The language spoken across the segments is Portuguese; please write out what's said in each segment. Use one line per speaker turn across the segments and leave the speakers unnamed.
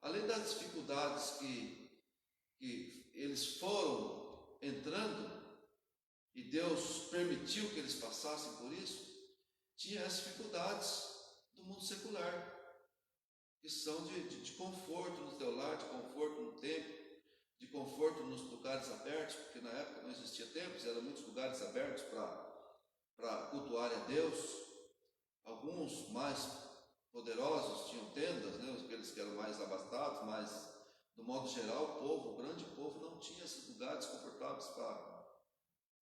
além das dificuldades que eles foram entrando, e Deus permitiu que eles passassem por isso, tinha as dificuldades do mundo secular, que são de conforto no teu lar, de conforto no templo, de conforto nos lugares abertos, porque na época não existia templos, eram muitos lugares abertos para cultuar a Deus. Alguns mais poderosos tinham tendas, né? Aqueles que eram mais abastados, mas do modo geral o grande povo não tinha esses lugares confortáveis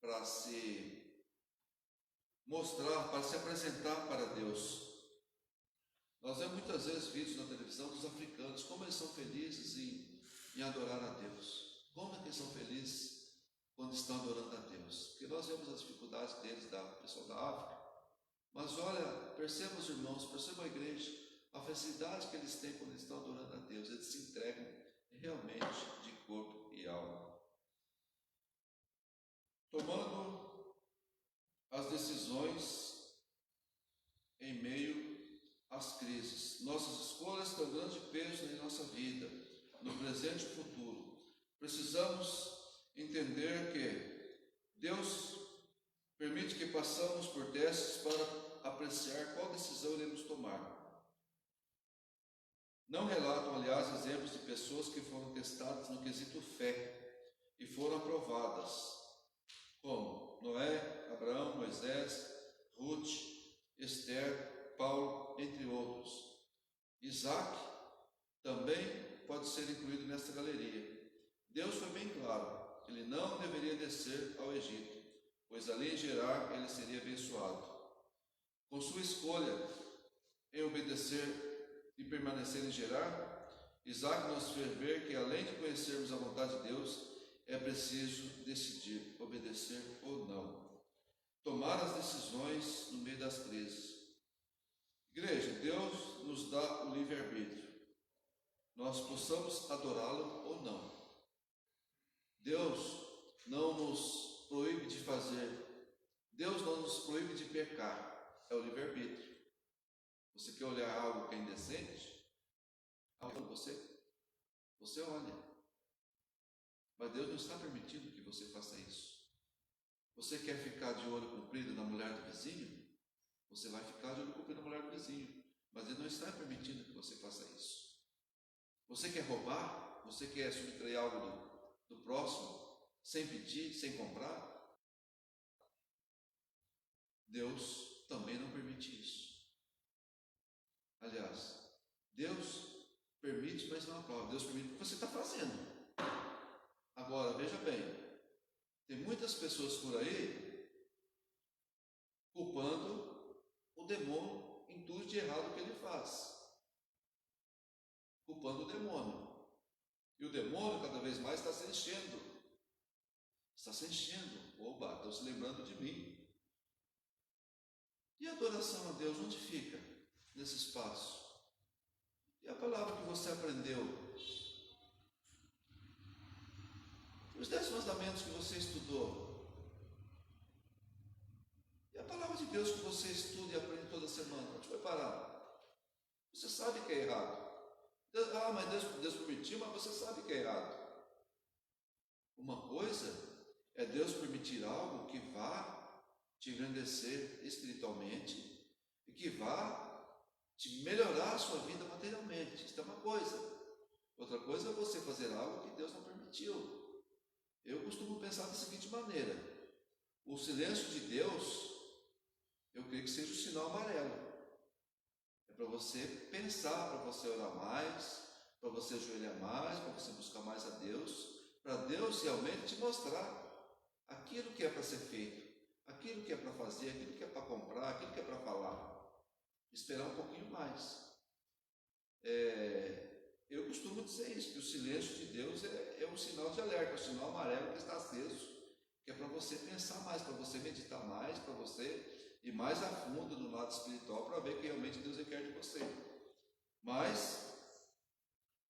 para se mostrar, para se apresentar para Deus. Nós vemos muitas vezes vídeos na televisão dos africanos, como eles são felizes em adorar a Deus. Como é que eles são felizes quando estão adorando a Deus? Porque nós vemos as dificuldades deles, da pessoa da África. Mas olha, percebam os irmãos, percebam a igreja, a felicidade que eles têm quando eles estão adorando a Deus. Eles se entregam realmente de corpo e alma, tomando as decisões em meio às crises. Nossas escolhas têm um grande peso em nossa vida, no presente e futuro. Precisamos entender que Deus permite que passamos por testes para apreciar qual decisão iremos tomar. Não relatam, aliás, exemplos de pessoas que foram testadas no quesito fé e foram aprovadas, como Noé, Abraão, Moisés, Ruth, Esther, Paulo, entre outros. Isaac também pode ser incluído nesta galeria. Deus foi bem claro que ele não deveria descer ao Egito, pois ali em Gerar ele seria abençoado. Com sua escolha em obedecer e permanecer em Gerar, Isaac nos fez ver que além de conhecermos a vontade de Deus, é preciso decidir obedecer ou não. Tomar as decisões no meio das crises. Igreja, Deus nos dá o livre-arbítrio. Nós possamos adorá-lo ou não. Deus não nos proíbe de fazer. Deus não nos proíbe de pecar. É o livre-arbítrio. Você quer olhar algo que é indecente? Você olha. Mas Deus não está permitindo que você faça isso. Você quer ficar de olho comprido na mulher do vizinho? Você vai ficar de olho comprido na mulher do vizinho. Mas Ele não está permitindo que você faça isso. Você quer roubar? Você quer subtrair algo do próximo? Sem pedir, sem comprar? Deus também não permite isso. Aliás, Deus permite, mas não aprova. Deus permite o que você está fazendo. Agora, veja bem, tem muitas pessoas por aí culpando o demônio em tudo de errado que ele faz. Culpando o demônio. E o demônio cada vez mais está se enchendo. Está se enchendo. Oba, estão se lembrando de mim. E a adoração a Deus, onde fica nesse espaço? E a palavra que você aprendeu? Os 10 mandamentos que você estudou? E a palavra de Deus que você estuda e aprende toda semana? Onde vai parar? Você sabe que é errado. Mas Deus permitiu, mas você sabe que é errado. Uma coisa é Deus permitir algo que vá te engrandecer espiritualmente e que vá te melhorar a sua vida materialmente. Isso é uma coisa. Outra coisa é você fazer algo que Deus não permitiu. Eu costumo pensar da seguinte maneira: o silêncio de Deus, eu creio que seja o sinal amarelo. É para você pensar, para você orar mais, para você ajoelhar mais, para você buscar mais a Deus, para Deus realmente te mostrar aquilo que é para ser feito, aquilo que é para fazer, aquilo que é para comprar, aquilo que é para falar. Esperar um pouquinho mais. Eu costumo dizer isso, que o silêncio de Deus é um sinal de alerta, é um sinal amarelo que está aceso, que é para você pensar mais, para você meditar mais, para você ir mais a fundo no lado espiritual, para ver o que realmente Deus requer de você. Mas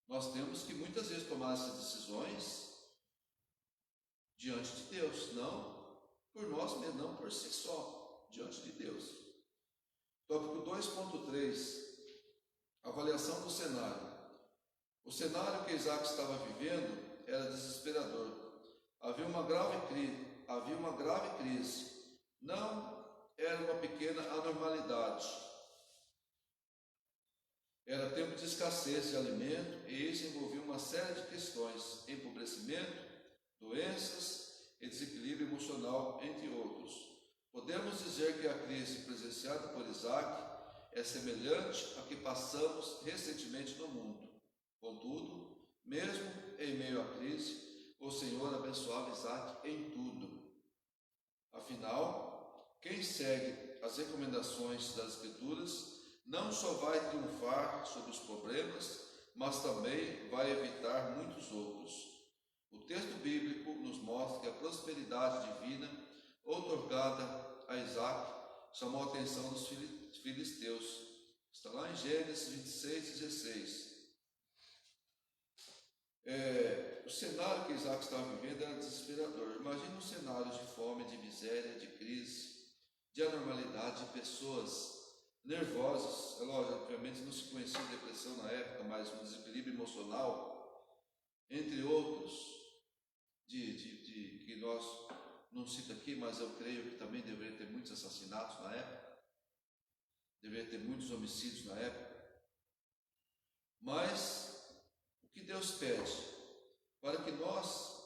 nós temos que muitas vezes tomar essas decisões diante de Deus, não por nós mesmos, não por si só, diante de Deus. Tópico 2.3, avaliação do cenário. O cenário que Isaac estava vivendo era desesperador. Havia uma grave crise. Não era uma pequena anormalidade. Era tempo de escassez de alimento e isso envolvia uma série de questões: empobrecimento, doenças e desequilíbrio emocional, entre outros. Podemos dizer que a crise presenciada por Isaac é semelhante à que passamos recentemente no mundo. Contudo, mesmo em meio à crise, o Senhor abençoava Isaac em tudo. Afinal, quem segue as recomendações das Escrituras não só vai triunfar sobre os problemas, mas também vai evitar muitos outros. O texto bíblico nos mostra que a prosperidade divina outorgada a Isaac chamou a atenção dos filisteus. Está lá em Gênesis 26:16. O cenário que Isaac estava vivendo era desesperador. Imagina um cenário de fome, de miséria, de crise, de anormalidade, de pessoas nervosas. É lógico, obviamente não se conhecia depressão na época, mas um desequilíbrio emocional, entre outros, que nós não cito aqui, mas eu creio que também deveria ter muitos assassinatos na época, deveria ter muitos homicídios na época. Mas o que Deus pede? Para que nós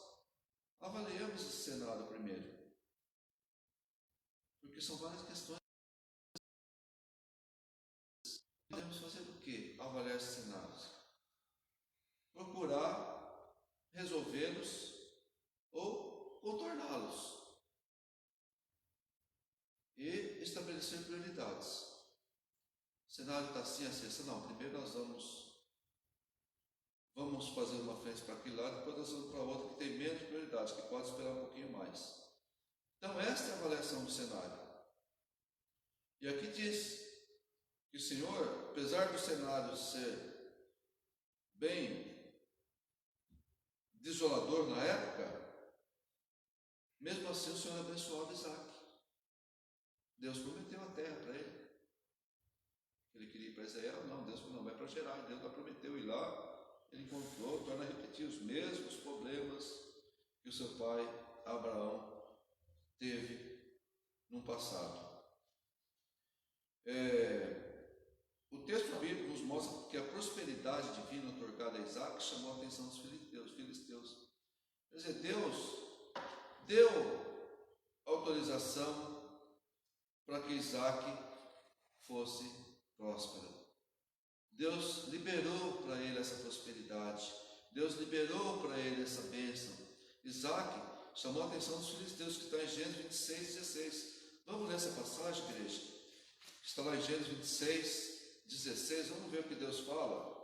avaliemos esse cenário primeiro. Porque são várias questões. Podemos fazer o quê? Avaliar esses cenários. Procurar resolvê-los ou contorná-los. E estabelecer prioridades. O cenário está assim, assim. Não, primeiro nós vamos fazer uma frente para aquele lado, depois nós vamos para outra que tem menos prioridade, que pode esperar um pouquinho mais. Então esta é a avaliação do cenário. E aqui diz que o Senhor, apesar do cenário ser bem desolador na época, mesmo assim o Senhor abençoava Isaac. Deus prometeu a terra para ele. Ele queria ir para Israel, não, Deus não vai para Gerar. Deus já prometeu ir lá. Ele encontrou, torna a repetir os mesmos problemas que o seu pai Abraão teve no passado. O texto bíblico nos mostra que a prosperidade divina otorgada a Isaac chamou a atenção dos filisteus. Quer dizer, Deus deu autorização para que Isaac fosse próspero. Deus liberou para ele essa prosperidade. Deus liberou para ele essa bênção. Isaac chamou a atenção dos filisteus, que está em Gênesis 26:16. Vamos ler essa passagem, igreja? Está lá em Gênesis 26:16. Vamos ver o que Deus fala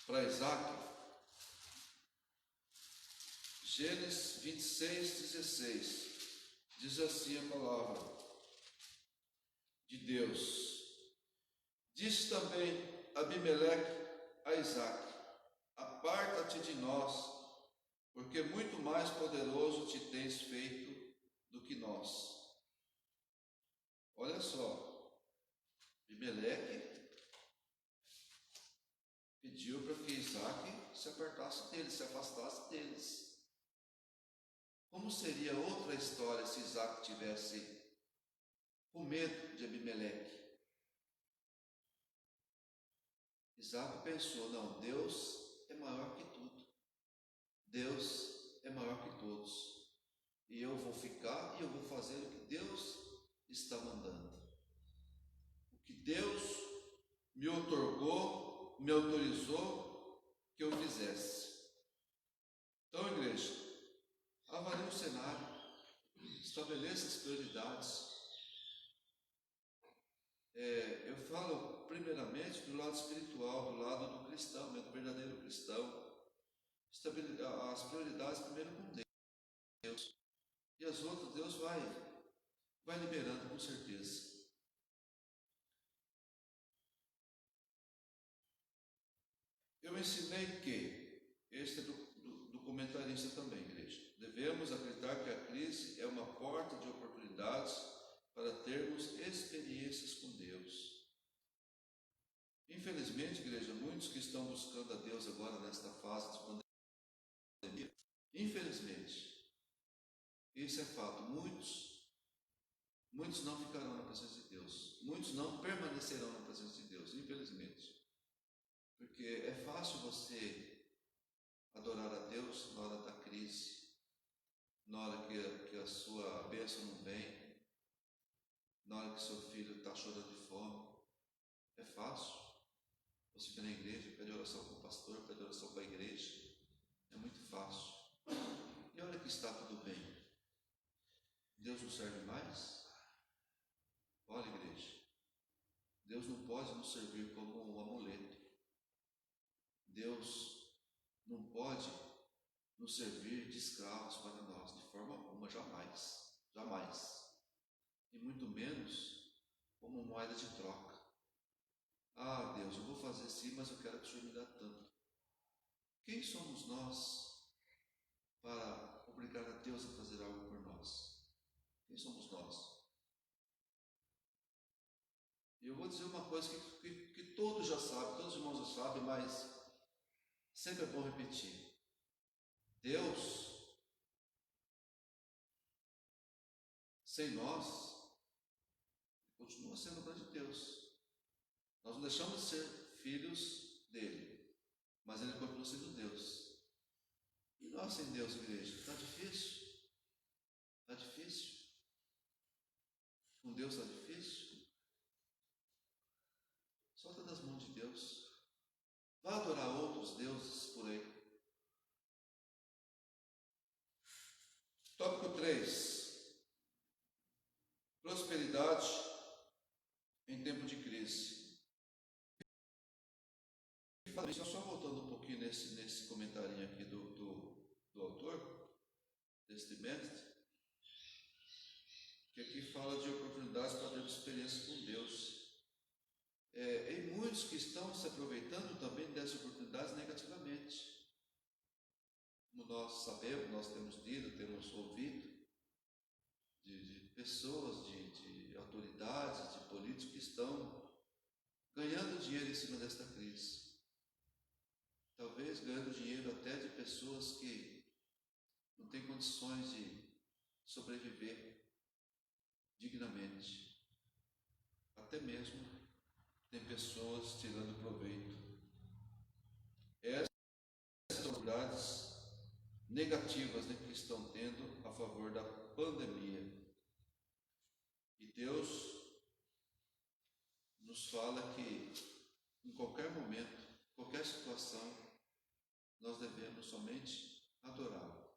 para Isaac. Gênesis 26:16. Diz assim a palavra de Deus. Disse também Abimeleque a Isaac: aparta-te de nós, porque muito mais poderoso te tens feito do que nós. Olha só, Abimeleque pediu para que Isaac se apartasse deles, se afastasse deles. Como seria outra história se Isaac tivesse com medo de Abimeleque? Isaac pensou, não, Deus é maior que tudo. Deus é maior que todos. E eu vou ficar e eu vou fazer o que Deus está mandando. O que Deus me otorgou, me autorizou que eu fizesse. Então, igreja, avalie o cenário, estabeleça as prioridades. Eu falo primeiramente do lado espiritual, do lado do cristão, do verdadeiro cristão. As prioridades primeiro com Deus. E as outras Deus vai liberando com certeza. Eu ensinei que, este é do comentarista também, igreja, devemos acreditar que a crise é uma porta de oportunidades para termos experiências com Deus. Infelizmente, igreja, muitos que estão buscando a Deus Deus agora nesta fase de pandemia. Infelizmente, isso é fato. Muitos não ficarão na presença de Deus. Muitos não permanecerão na presença de Deus, infelizmente. Porque é fácil você adorar a Deus na hora da crise, na hora que a sua bênção não vem, na hora que seu filho está chorando de fome. É fácil. Você fica na igreja, pede oração com o pastor, pede oração com a igreja. É muito fácil. E a hora que está tudo bem, Deus não serve mais? Olha, igreja, Deus não pode nos servir como um amuleto. Deus não pode nos servir de escravos para nós, de forma alguma, jamais. Jamais. E muito menos como moeda de troca. Ah, Deus, eu vou fazer sim, mas eu quero que o Senhor me dê tanto. Quem somos nós para obrigar a Deus a fazer algo por nós? Quem somos nós? E eu vou dizer uma coisa que todos já sabem, todos os irmãos já sabem, mas sempre é bom repetir. Deus, sem nós, continua sendo o grande Deus. Nós não deixamos de ser filhos dele, mas ele continua sendo Deus. E nós sem Deus, igreja, está difícil? Está difícil? Com Deus está difícil? Solta das mãos de Deus. Vá adorar outros deuses por aí. Tópico 3. Prosperidade em tempo de crise. Só voltando um pouquinho nesse comentarinho aqui do autor, deste mestre, que aqui fala de oportunidades para ter experiência com Deus. E muitos que estão se aproveitando também dessas oportunidades negativamente. Como nós sabemos, nós temos lido, temos ouvido de pessoas, de autoridades, de políticos que estão ganhando dinheiro em cima desta crise. Talvez ganhando dinheiro até de pessoas que não têm condições de sobreviver dignamente. Até mesmo tem pessoas tirando proveito. Essas oportunidades negativas que estão tendo a favor da pandemia. E Deus nos fala que em qualquer momento, qualquer situação, nós devemos somente adorá-lo.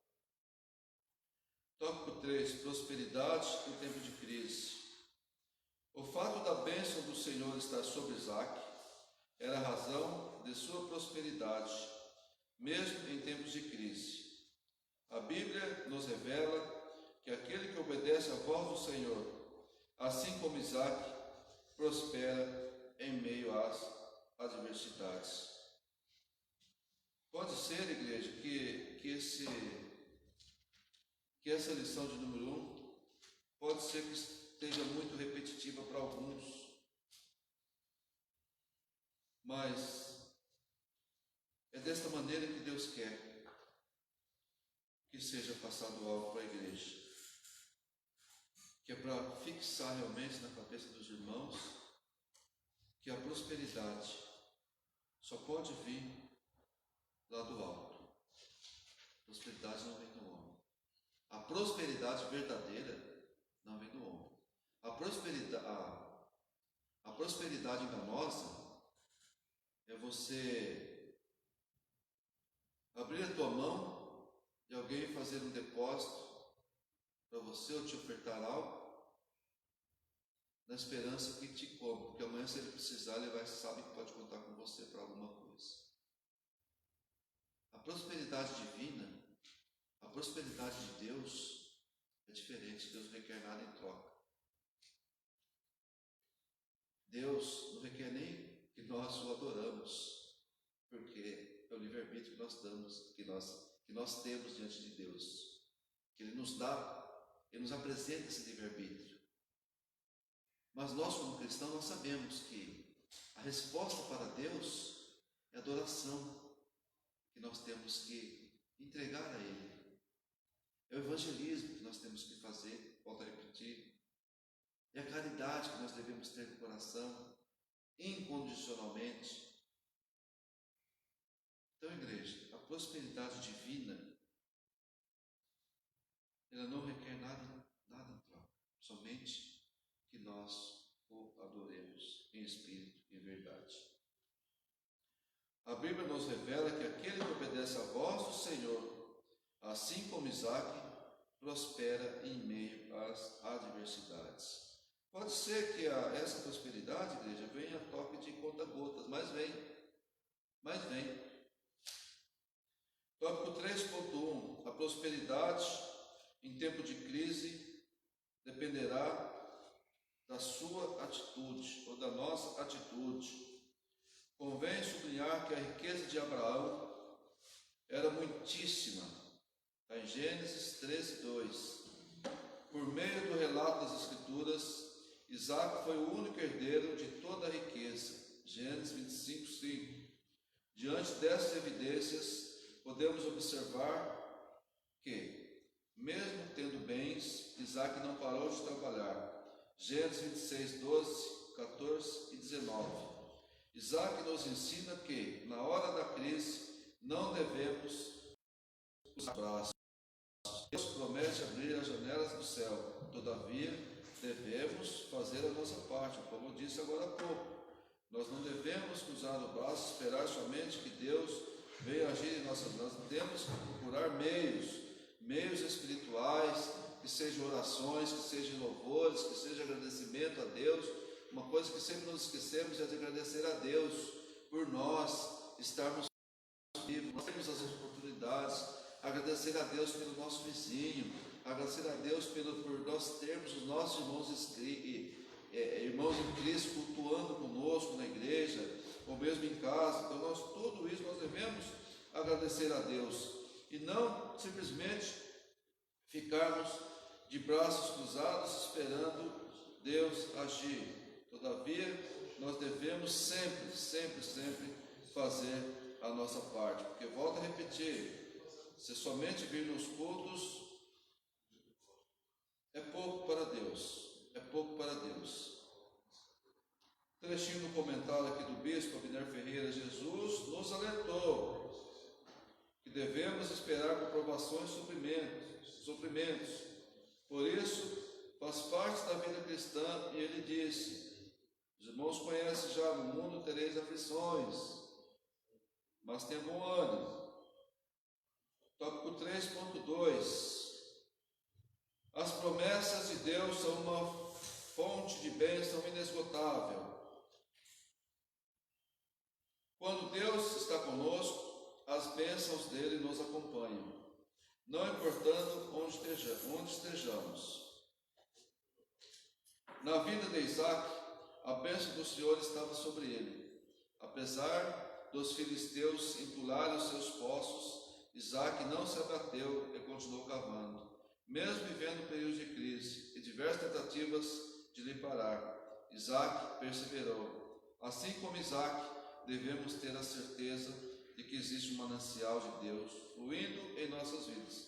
Tópico 3. Prosperidade em tempo de crise. O fato da bênção do Senhor estar sobre Isaac era a razão de sua prosperidade, mesmo em tempos de crise. A Bíblia nos revela que aquele que obedece à voz do Senhor, assim como Isaac, prospera em meio às adversidades. Pode ser, igreja, que essa lição de número 1 pode ser que esteja muito repetitiva para alguns, mas é desta maneira que Deus quer que seja passado algo para a igreja, que é para fixar realmente na cabeça dos irmãos que a prosperidade só pode vir lá do alto. A prosperidade não vem do homem. A prosperidade verdadeira não vem do homem. A prosperidade enganosa é você abrir a tua mão e alguém fazer um depósito para você ou te ofertar algo na esperança que te compre, porque amanhã, se ele precisar, ele sabe que pode contar com você para alguma coisa. A prosperidade divina, a prosperidade de Deus é diferente. Deus não requer nada em troca. Deus não requer nem que nós o adoramos, porque é o livre-arbítrio que nós damos, que nós temos diante de Deus, que Ele nos dá, Ele nos apresenta esse livre-arbítrio. Mas nós, como cristãos, nós sabemos que a resposta para Deus é adoração. que nós temos que entregar a Ele. É o evangelismo que nós temos que fazer, volto a repetir. É a caridade que nós devemos ter no coração, incondicionalmente. Então, igreja, a prosperidade divina, ela não requer nada em troca, somente que nós o adoremos em espírito e em verdade. A Bíblia nos revela que aquele que obedece à voz do Senhor, assim como Isaac, prospera em meio às adversidades. Pode ser que essa prosperidade, igreja, venha a toque de conta-gotas, mas vem. Tópico 3.1. A prosperidade em tempo de crise dependerá da sua atitude, ou da nossa atitude. Convém sublinhar que a riqueza de Abraão era muitíssima. Está em Gênesis 13:2. Por meio do relato das Escrituras, Isaac foi o único herdeiro de toda a riqueza. Gênesis 25:5. Diante dessas evidências, podemos observar que, mesmo tendo bens, Isaac não parou de trabalhar. Gênesis 26:12, 14 e 19. Isaac nos ensina que, na hora da crise, não devemos usar braços. Deus promete abrir as janelas do céu. Todavia, devemos fazer a nossa parte, como eu disse agora há pouco. Nós não devemos cruzar o braço e esperar somente que Deus venha agir em nossas vidas. Nós temos que procurar meios espirituais, que sejam orações, que sejam louvores, que seja agradecimento a Deus. Uma coisa que sempre nos esquecemos é de agradecer a Deus por nós estarmos vivos, nós temos as oportunidades, agradecer a Deus pelo nosso vizinho, agradecer a Deus por nós termos os nossos irmãos em Cristo cultuando conosco na igreja, ou mesmo em casa. Então tudo isso nós devemos agradecer a Deus e não simplesmente ficarmos de braços cruzados esperando Deus agir. Todavia, nós devemos sempre fazer a nossa parte, porque volto a repetir, se somente vir nos cultos, é pouco para Deus. Trechinho no comentário aqui do bispo Abner Ferreira: Jesus nos alertou que devemos esperar por provações e sofrimentos. Por isso, faz parte da vida cristã, e ele disse: os irmãos conhecem já, no mundo tereis aflições, mas tenham bom ânimo. Tópico 3.2. As promessas de Deus são uma fonte de bênção inesgotável. Quando Deus está conosco, as bênçãos dele nos acompanham, não importando onde estejamos. Na vida de Isaac, a bênção do Senhor estava sobre ele. Apesar dos filisteus entulharem os seus poços, Isaac não se abateu e continuou cavando, mesmo vivendo períodos de crise e diversas tentativas de lhe parar. Isaac perseverou. Assim como Isaac, devemos ter a certeza de que existe um manancial de Deus fluindo em nossas vidas.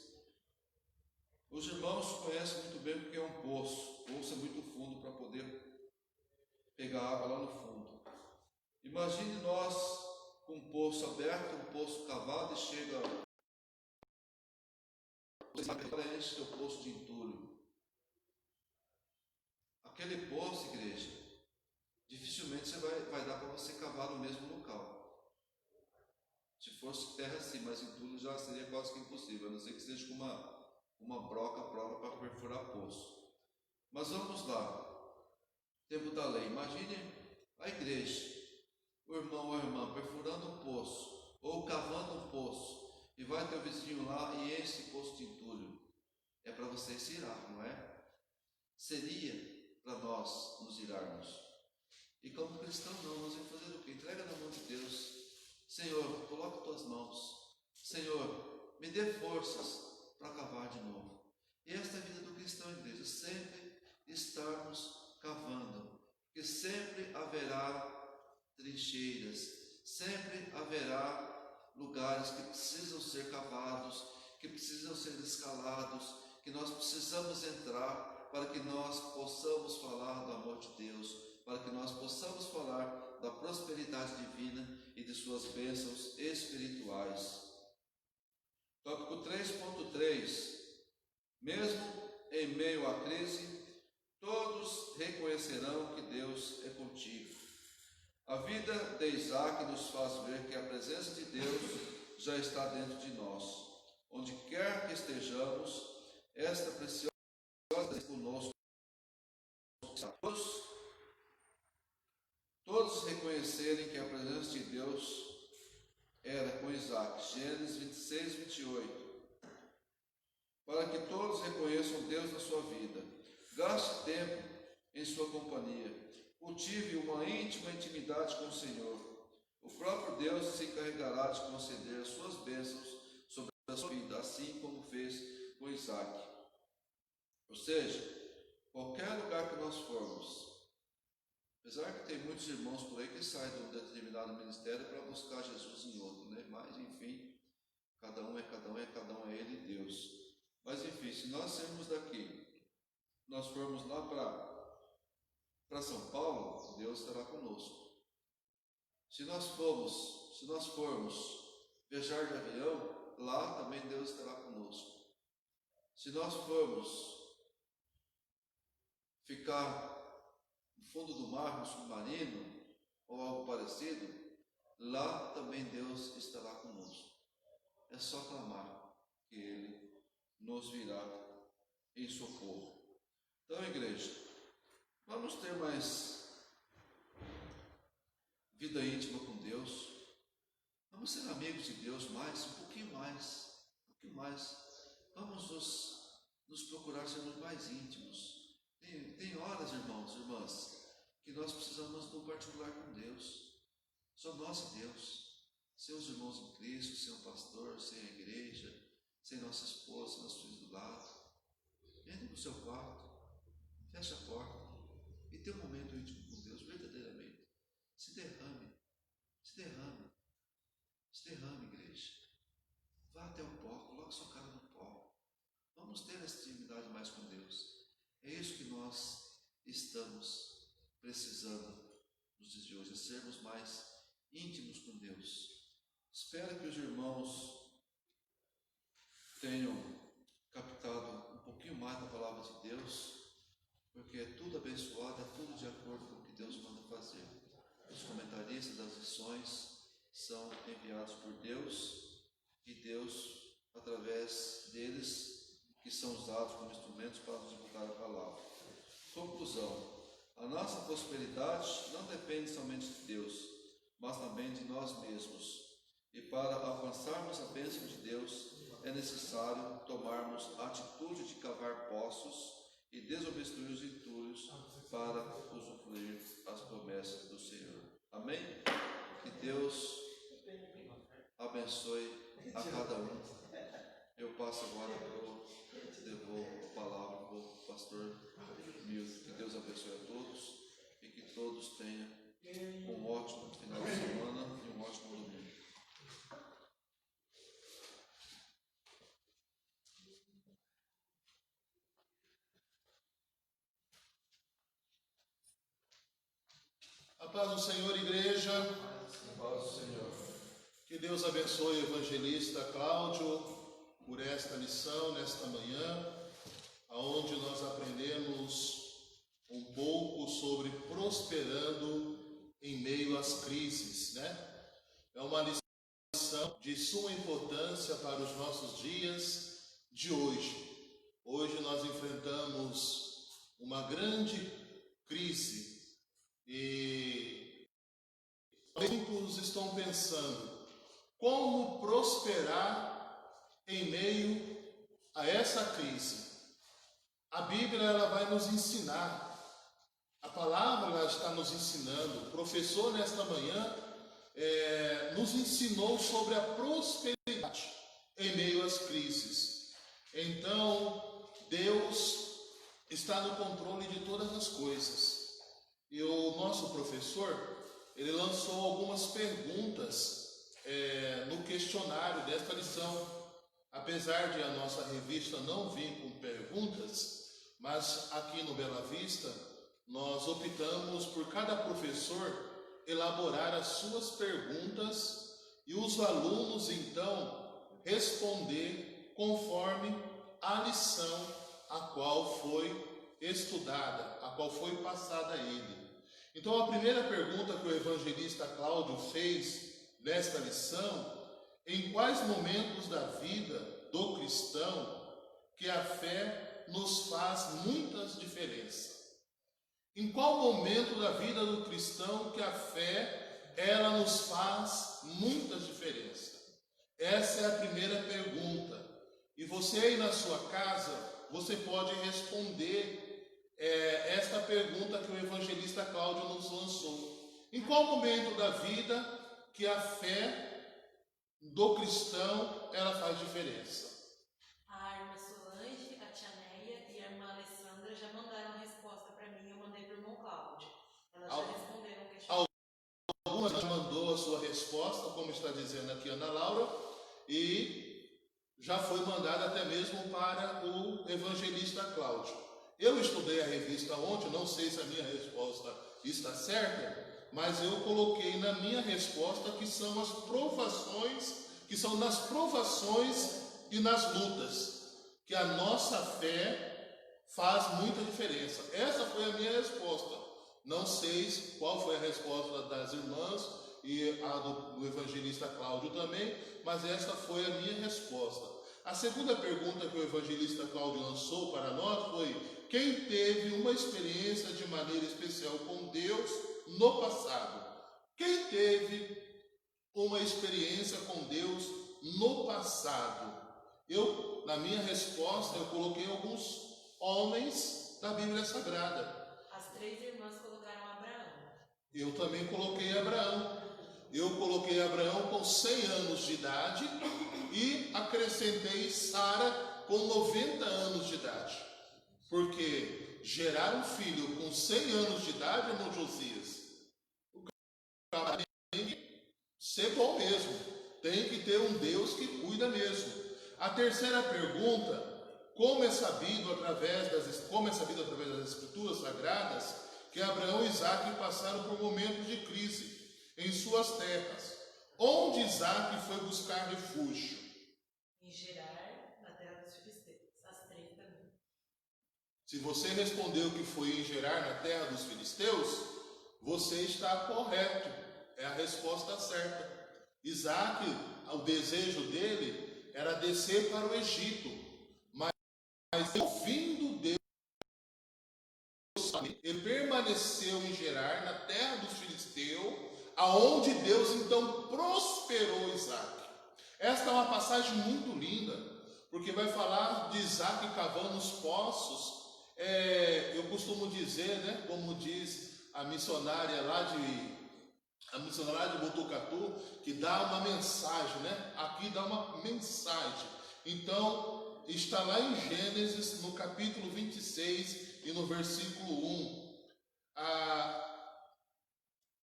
Os irmãos conhecem muito bem o que é um poço. O poço é muito fundo para poder pegar água lá no fundo. Imagine nós com um poço aberto, um poço cavado, e chega enche teu poço de entulho. Aquele poço, igreja, dificilmente vai dar para você cavar no mesmo local. Se fosse terra sim, mas entulho já seria quase que impossível, a não ser que seja com uma broca própria para perfurar poço. Mas vamos lá. Tempo da lei. Imagine a igreja, o irmão ou a irmã perfurando um poço, ou cavando um poço, e vai teu vizinho lá e enche esse poço de entulho. É para você se irar, não é? Seria para nós nos irarmos. E como cristão não, nós vamos fazer o quê? Entrega na mão de Deus. Senhor, coloca tuas mãos. Senhor, me dê forças para cavar de novo. E esta é a vida do cristão, igreja, sempre estarmos cavando, porque sempre haverá trincheiras, sempre haverá lugares que precisam ser cavados, que precisam ser escalados, que nós precisamos entrar para que nós possamos falar do amor de Deus, para que nós possamos falar da prosperidade divina e de suas bênçãos espirituais. Tópico 3.3. Mesmo em meio à crise, todos reconhecerão que Deus é contigo. A vida de Isaac nos faz ver que a presença de Deus já está dentro de nós. Onde quer que estejamos, esta preciosa é conosco. Todos reconhecerem que a presença de Deus era com Isaac. Gênesis 26, 28. Para que todos reconheçam Deus na sua vida. Gaste tempo em sua companhia. Cultive uma íntima intimidade com o Senhor. O próprio Deus se encarregará de conceder as suas bênçãos sobre a sua vida, assim como fez com Isaac. Ou seja, qualquer lugar que nós formos, apesar que tem muitos irmãos por aí que saem de um determinado ministério para buscar Jesus em outro, né? Mas enfim, cada um é Ele e Deus. Mas enfim, se nós sairmos daqui, nós formos lá para São Paulo, Deus estará conosco. Se nós formos viajar de avião, lá também Deus estará conosco. Se nós formos ficar no fundo do mar, no submarino, ou algo parecido, lá também Deus estará conosco. É só clamar que Ele nos virá em socorro. Então, igreja, vamos ter mais vida íntima com Deus. Vamos ser amigos de Deus mais, um pouquinho mais. Vamos nos procurar sermos mais íntimos. Tem horas, irmãos e irmãs, que nós precisamos do particular com Deus. Só nós e Deus. Sem os irmãos em Cristo, sem o pastor, sem a igreja, sem nossa esposa, sem nossos filhos do lado. Entre no seu quarto, feche a porta e tenha um momento íntimo com Deus, verdadeiramente. Se derrame, igreja. Vá até o pó, coloque sua cara no pó. Vamos ter essa intimidade mais com Deus. É isso que nós estamos precisando nos dias de hoje, é sermos mais íntimos com Deus. Espero que os irmãos tenham captado um pouquinho mais da palavra de Deus, porque é tudo abençoado, é tudo de acordo com o que Deus manda fazer. Os comentaristas das lições são enviados por Deus, e Deus, através deles, que são usados como instrumentos para nos divulgar a palavra. Conclusão: a nossa prosperidade não depende somente de Deus, mas também de nós mesmos. E para alcançarmos a bênção de Deus, é necessário tomarmos a atitude de cavar poços e desobstruir os entulhos para usufruir as promessas do Senhor. Amém? Que Deus abençoe a cada um. Eu passo agora devolvo a palavra para o pastor Milton. Que Deus abençoe a todos e que todos tenham um ótimo final de semana e um ótimo domingo.
A paz do Senhor, igreja.
A paz do Senhor.
Que Deus abençoe o evangelista Cláudio por esta lição, nesta manhã, onde nós aprendemos um pouco sobre prosperando em meio às crises, né? É uma lição de suma importância para os nossos dias de hoje. Hoje nós enfrentamos uma grande crise e muitos estão pensando como prosperar em meio a essa crise. A Bíblia ela vai nos ensinar, a palavra ela está nos ensinando. O professor nesta manhã nos ensinou sobre a prosperidade em meio às crises. Então Deus está no controle de todas as coisas. E o nosso professor, ele lançou algumas perguntas no questionário desta lição. Apesar de a nossa revista não vir com perguntas, mas aqui no Bela Vista nós optamos por cada professor elaborar as suas perguntas e os alunos então responder conforme a lição a qual foi estudada, a qual foi passada a ele. Então a primeira pergunta que o evangelista Cláudio fez nesta lição: em quais momentos da vida do cristão que a fé nos faz muitas diferenças? Em qual momento da vida do cristão que a fé, ela nos faz muitas diferenças? Essa é a primeira pergunta. E você aí na sua casa, você pode responder esta pergunta que o evangelista Cláudio nos lançou. Em qual momento da vida que a fé do cristão, ela faz diferença?
A irmã Solange, a tia Neia e a irmã Alessandra já mandaram a resposta para mim, eu mandei para o irmão Cláudio. Elas já responderam o questionário.
Algumas já mandou a sua resposta, como está dizendo aqui a Ana Laura, e já foi mandada até mesmo para o evangelista Cláudio. Eu estudei a revista ontem, não sei se a minha resposta está certa, mas eu coloquei na minha resposta que são as provações, que são nas provações e nas lutas, que a nossa fé faz muita diferença. Essa foi a minha resposta. Não sei qual foi a resposta das irmãs e a do evangelista Cláudio também, mas essa foi a minha resposta. A segunda pergunta que o evangelista Cláudio lançou para nós foi: quem teve uma experiência de maneira especial com Deus no passado? Quem teve uma experiência com Deus no passado? Eu, na minha resposta, eu coloquei alguns homens da Bíblia Sagrada.
As três irmãs colocaram Abraão.
Eu também coloquei Abraão. Eu coloquei Abraão com 100 anos de idade e acrescentei Sara com 90 anos de idade. Porque gerar um filho com 100 anos de idade, irmão Josias, o cara tem que ser bom mesmo. Tem que ter um Deus que cuida mesmo. A terceira pergunta: como é sabido através das Escrituras Sagradas que Abraão e Isaque passaram por momentos de crise em suas terras? Onde Isaque foi buscar refúgio?
Em Gerar, na terra dos filisteus. As três também.
Se você respondeu que foi em Gerar, na terra dos filisteus, você está correto. É a resposta certa. Isaque, o desejo dele era descer para o Egito, mas ouvindo Deus, ele permaneceu em Gerar, na terra dos filisteus, aonde Deus então prosperou Isaque. Esta é uma passagem muito linda, porque vai falar de Isaque cavando os poços. Eu costumo dizer, né, como diz a missionária lá de Botucatu, que dá uma mensagem, né? Aqui dá uma mensagem. Então, está lá em Gênesis, no capítulo 26 e no versículo 1.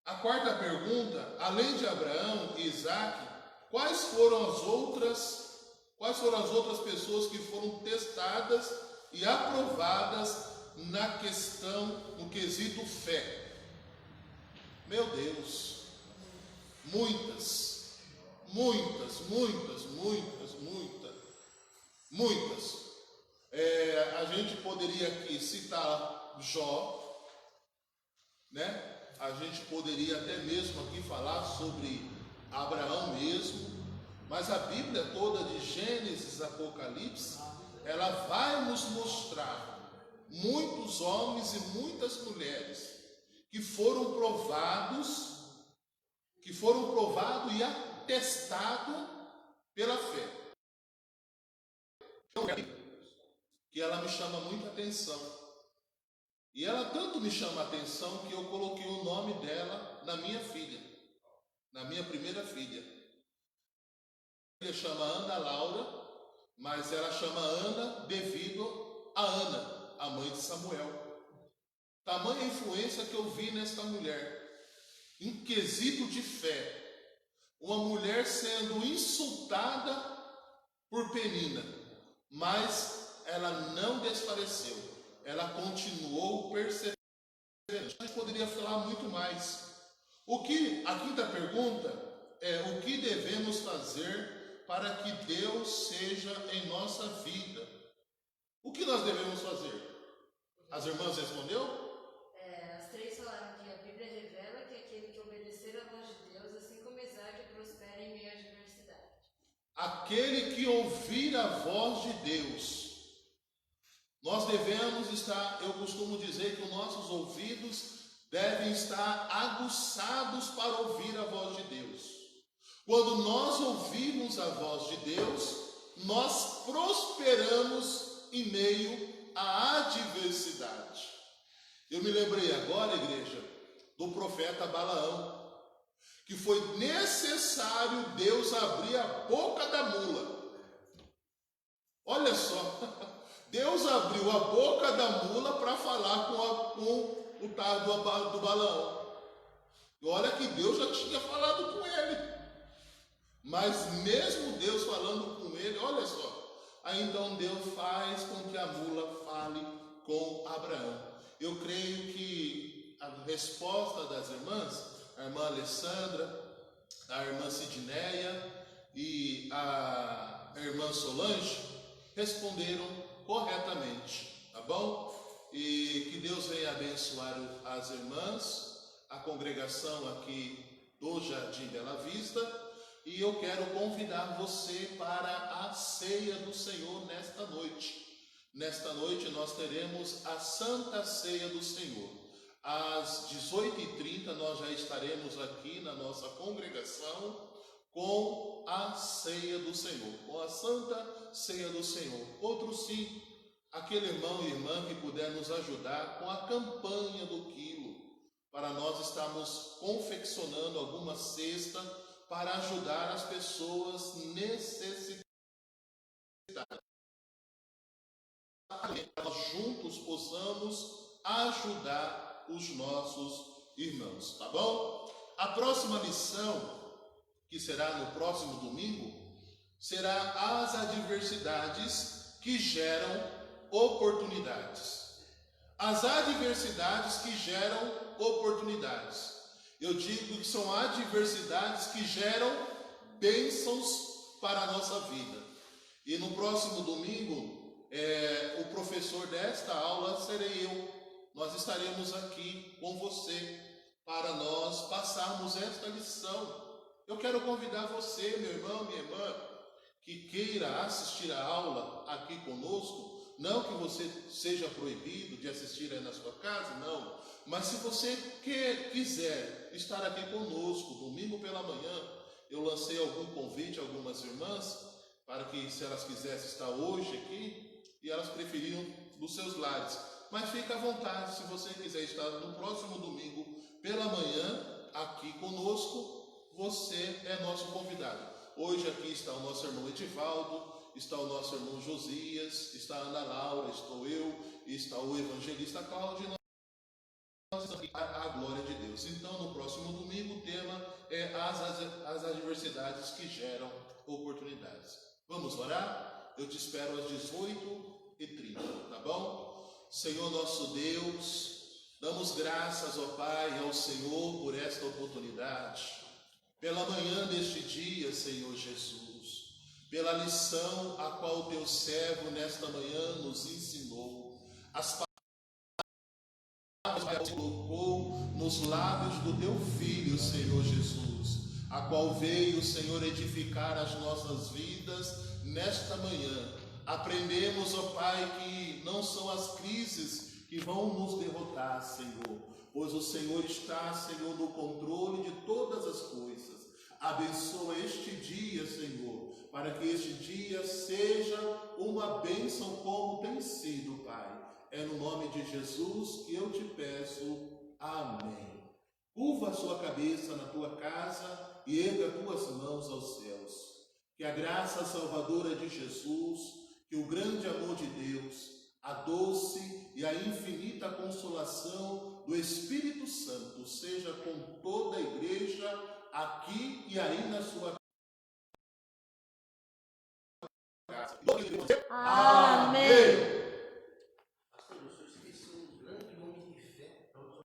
A quarta pergunta: além de Abraão e Isaque, quais foram as outras pessoas que foram testadas e aprovadas na questão, no quesito fé? Meu Deus, muitas. A gente poderia aqui citar Jó, né? A gente poderia até mesmo aqui falar sobre Abraão mesmo, mas a Bíblia toda, de Gênesis a Apocalipse, ela vai nos mostrar muitos homens e muitas mulheres que foram provados e atestados pela fé. Que ela me chama muita atenção. E ela tanto me chama a atenção que eu coloquei o nome dela na minha filha, na minha primeira filha. A filha chama Ana Laura, mas ela chama Ana devido a Ana, a mãe de Samuel. Tamanha influência que eu vi nesta mulher, em quesito de fé. uma mulher sendo insultada por Penina, mas ela não desfaleceu, ela continuou perseverando. A gente poderia falar muito mais. A quinta pergunta é: o que devemos fazer para que Deus seja em nossa vida? O que nós devemos fazer? As irmãs respondeu?
As três falaram que a Bíblia revela que aquele que obedecer à voz de Deus, assim como Isaac, prospera em meio à adversidade.
Aquele que ouvir a voz de Deus. Nós devemos estar, eu costumo dizer que os nossos ouvidos devem estar aguçados para ouvir a voz de Deus. Quando nós ouvimos a voz de Deus, nós prosperamos em meio à adversidade. Eu me lembrei agora, igreja, do profeta Balaão, que foi necessário Deus abrir a boca da mula. Olha só, Deus abriu a boca da mula para falar com o tal do Balaão. E olha que Deus já tinha falado com ele. Mas mesmo Deus falando com ele, olha só, aí então Deus faz com que a mula fale com Abraão. Eu creio que a resposta das irmãs, a irmã Alessandra, a irmã Sidneia e a irmã Solange, responderam corretamente, tá bom? E que Deus venha abençoar as irmãs, a congregação aqui do Jardim Bela Vista. E eu quero convidar você para a ceia do Senhor nesta noite. Nesta noite nós teremos a Santa Ceia do Senhor. Às 18h30 nós já estaremos aqui na nossa congregação com a ceia do Senhor, com a Santa Ceia do Senhor. Outro sim, aquele irmão e irmã que puder nos ajudar com a campanha do quilo, para nós estarmos confeccionando alguma cesta para ajudar as pessoas necessitadas. Nós juntos possamos ajudar os nossos irmãos, tá bom? A próxima lição, que será no próximo domingo, será as adversidades que geram oportunidades. As adversidades que geram oportunidades. Eu digo que são adversidades que geram bênçãos para a nossa vida. E no próximo domingo, o professor desta aula serei eu. Nós estaremos aqui com você para nós passarmos esta lição. Eu quero convidar você, meu irmão, minha irmã, que queira assistir a aula aqui conosco. Não que você seja proibido de assistir aí na sua casa, não. Mas se você quiser estar aqui conosco, domingo pela manhã, eu lancei algum convite a algumas irmãs, para que se elas quisessem estar hoje aqui, e elas preferiam nos seus lares. Mas fica à vontade, se você quiser estar no próximo domingo pela manhã, aqui conosco, você é nosso convidado. Hoje aqui está o nosso irmão Edivaldo, está o nosso irmão Josias, está a Ana Laura, estou eu, está o evangelista Cláudio. A glória de Deus. Então, no próximo domingo, o tema é as adversidades que geram oportunidades. Vamos orar? Eu te espero às 18h30, tá bom? Senhor nosso Deus, damos graças, ó Pai, ao Senhor por esta oportunidade, pela manhã deste dia, Senhor Jesus, pela lição a qual o teu servo nesta manhã nos ensinou, as palavras que colocou nos lábios do teu Filho, Senhor Jesus, a qual veio, Senhor, edificar as nossas vidas nesta manhã. Aprendemos, ó Pai, que não são as crises que vão nos derrotar, Senhor, pois o Senhor está, Senhor, no controle de todas as coisas. Abençoa este dia, Senhor, para que este dia seja uma bênção como tem sido, Pai. É no nome de Jesus que eu te peço. Amém. Curva a sua cabeça na tua casa e erga tuas mãos aos céus. Que a graça salvadora de Jesus, que o grande amor de Deus, a doce e a infinita consolação do Espírito Santo seja com toda a igreja aqui e aí na sua casa.
Amém.